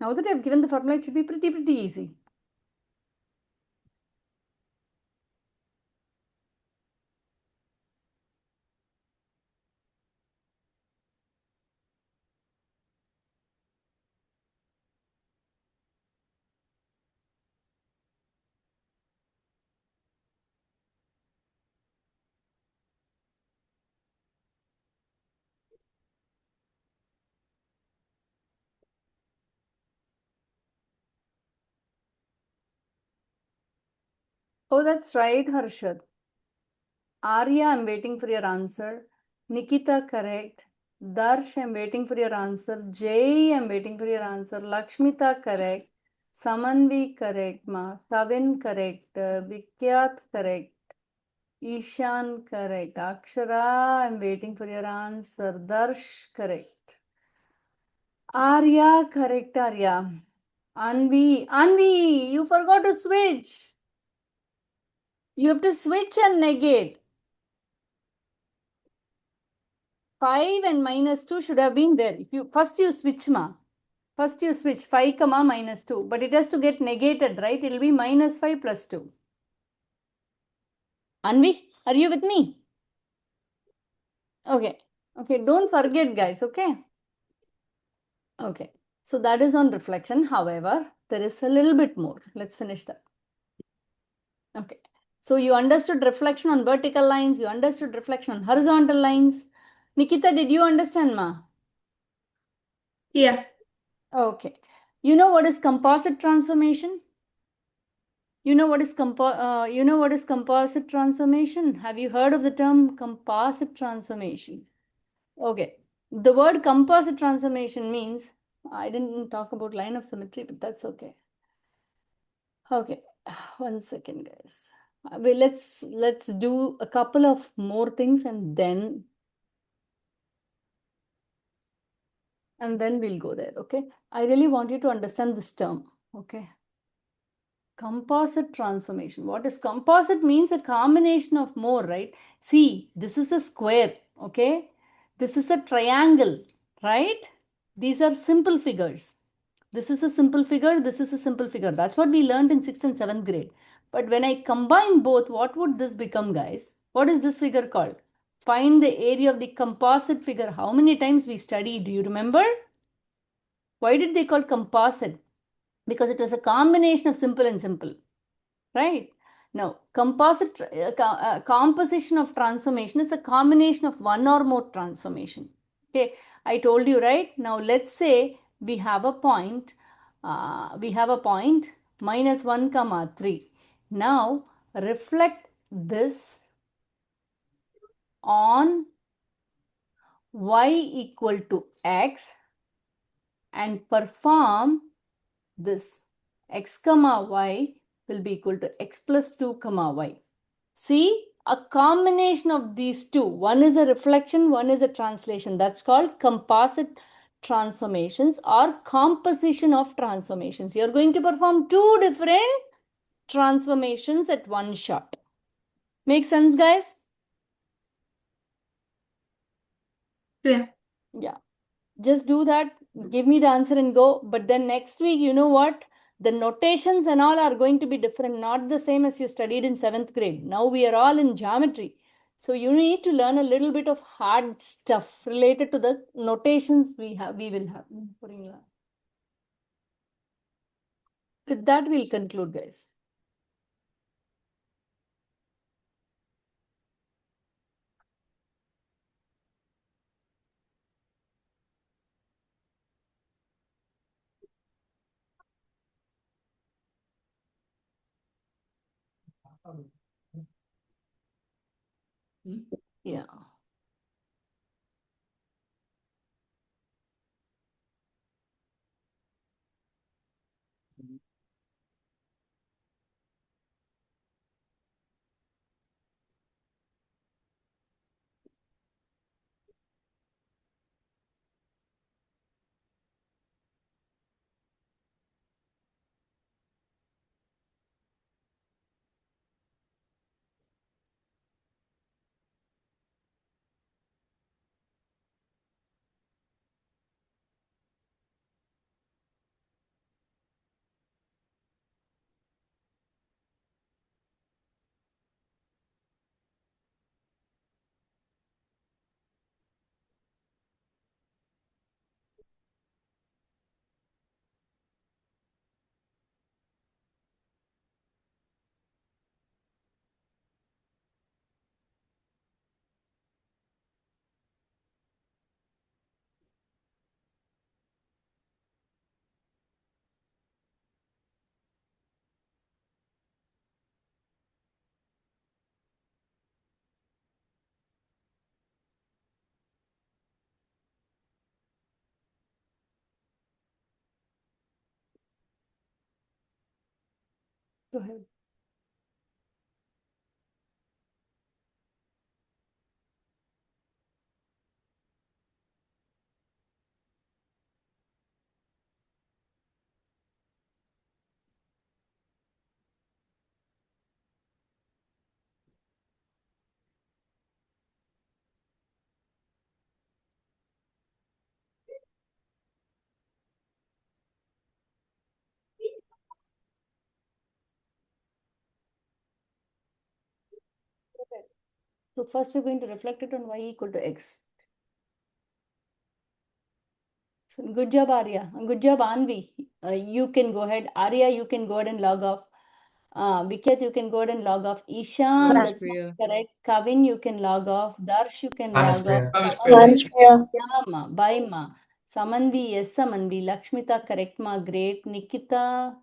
Now that I've given the formula, it should be pretty easy. Oh, that's right, Harshad. Arya, I'm waiting for your answer. Nikita, correct. Darsh, I'm waiting for your answer. Jay, I'm waiting for your answer. Lakshmita, correct. Samanvi, correct. Ma. Kavin, correct. Vikyat, correct. Ishan, correct. Akshara, I'm waiting for your answer. Darsh, correct. Arya, correct, Arya. Anvi, you forgot to switch. You have to switch and negate. 5 and minus 2 should have been there. If you first you switch ma. First you switch 5 comma minus 2. But it has to get negated, right? It will be minus 5 plus 2. Anvi, are you with me? Okay. Okay, don't forget guys, okay? Okay. So that is on reflection. However, there is a little bit more. Let's finish that. Okay. So you understood reflection on vertical lines. You understood reflection on horizontal lines. Nikita, did you understand ma?
Yeah.
Okay. You know what is composite transformation? You know what is composite transformation? Have you heard of the term composite transformation? Okay. The word composite transformation means, I didn't talk about line of symmetry, but that's okay. Okay. 1 second, guys. Well, let's do a couple of more things and then we'll go there. Okay. I really want you to understand this term. Okay. Composite transformation. What is composite means? A combination of more, right? See, this is a square, okay? This is a triangle, right? These are simple figures. This is a simple figure. This is a simple figure. That's what we learned in 6th and 7th grade. But when I combine both, what would this become, guys? What is this figure called? Find the area of the composite figure. How many times we studied? Do you remember? Why did they call composite? Because it was a combination of simple and simple, right? Now, composition of transformation is a combination of one or more transformation. Okay, I told you, right? Now, let's say we have a point, minus 1 comma 3. Now, reflect this on y equal to x and perform this x comma y will be equal to x plus 2 comma y. See, a combination of these two. One is a reflection, one is a translation. That's called composite transformations or composition of transformations. You're going to perform two different transformations at one shot. Make sense, guys?
Yeah.
Yeah. Just do that. Give me the answer and go. But then next week, you know what? The notations and all are going to be different, not the same as you studied in 7th grade. Now we are all in geometry. So you need to learn a little bit of hard stuff related to the notations we will have. With that, we'll conclude, guys. Yeah. Go ahead. So first we're going to reflect it on y equal to x. So good job, Arya. Good job, Anvi. You can go ahead. Arya, you can go ahead and log off. Vikyat, you can go ahead and log off. Ishan,
Miss
that's not
Priya.
correct. Kavin, you can log off. Darsh, you can
Bye, Miss
log off.
Priya.
Miss Priya.
Yeah, ma. Bye, ma. Samanvi, yes, Samanvi. Lakshmita, correct, ma. Great. Nikita,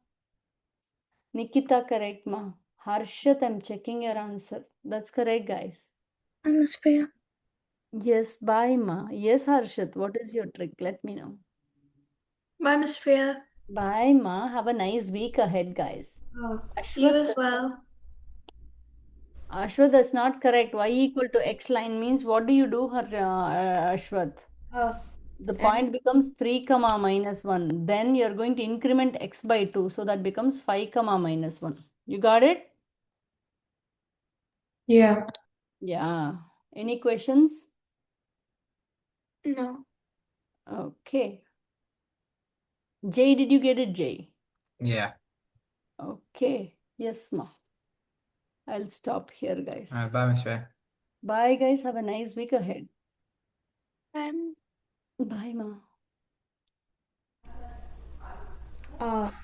correct, ma. Harshat, I'm checking your answer. That's correct, guys.
Miss Priya.
Yes, bye, ma. Yes, Harshat, what is your trick? Let me know.
Bye, Miss Priya.
Bye, ma. Have a nice week ahead, guys.
Oh,
You
Ashwath,
as well.
Ashwath, that's not correct. Y equal to x line means what do you do, Ashwath? The point becomes 3 comma minus 1. Then you're going to increment x by 2. So that becomes 5 comma minus 1. You got it?
Yeah.
Yeah. Any questions?
No.
Okay. J, did you get it, J?
Yeah.
Okay. Yes, ma. I'll stop here, guys.
All right, bye, Miss Ray.
Bye, guys. Have a nice week ahead. Bye, ma.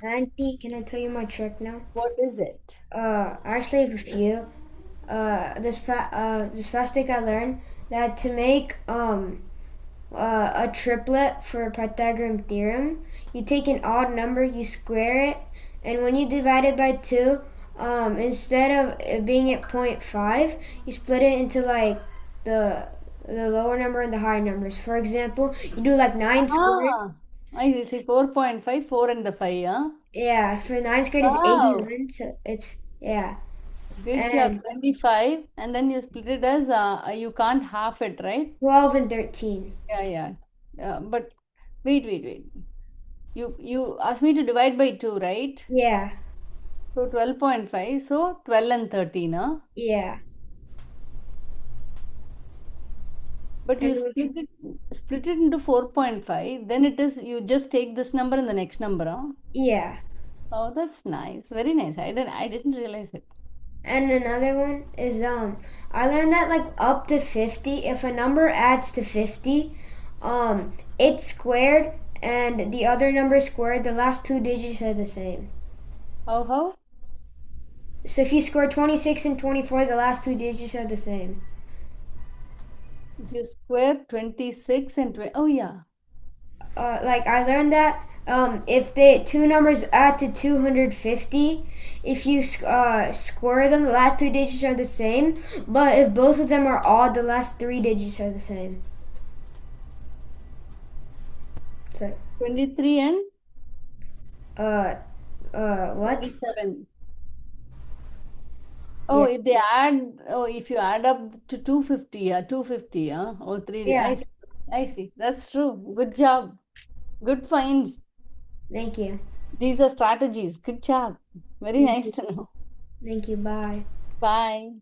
Auntie, can I tell you my trick now?
What is it?
I actually have a few. This past week I learned that to make a triplet for Pythagorean theorem, you take an odd number, you square it, and when you divide it by 2, instead of it being at 0.5, you split it into like the lower number and the higher numbers. For example, you do like 9 squared.
I see 4.5, 4 and the 5, huh?
Yeah, for 9 squared is
Wow.
81, so it's, yeah.
Good job.
And
25, and then you split it as you can't half it, right?
12 and 13.
Yeah. But wait. You asked me to divide by 2, right?
Yeah,
So 12.5, so 12 and 13, huh?
yeah.
But you
And which,
split it into 4.5, then it is you just take this number and the next number, huh?
yeah.
Oh, that's nice. Very nice. I didn't realize it.
And another one is I learned that like up to 50, if a number adds to 50, it's squared and the other number squared, the last 2 digits are the same.
How?
So if you score 26 and 24, the last 2 digits are the same.
If you square 26 and 20, oh yeah.
Like I learned that if the 2 numbers add to 250, if you square them, the last 2 digits are the same. But if both of them are odd, the last 3 digits are the same. So
23 and
what?
27. Oh,
Yeah.
if you add up to 250, yeah, 250, huh? Oh, 3D.
Yeah.
I see. That's true. Good job. Good finds.
Thank you.
These are strategies. Good job. Very
Thank
nice
you.
to know.
Thank you. Bye.
Bye.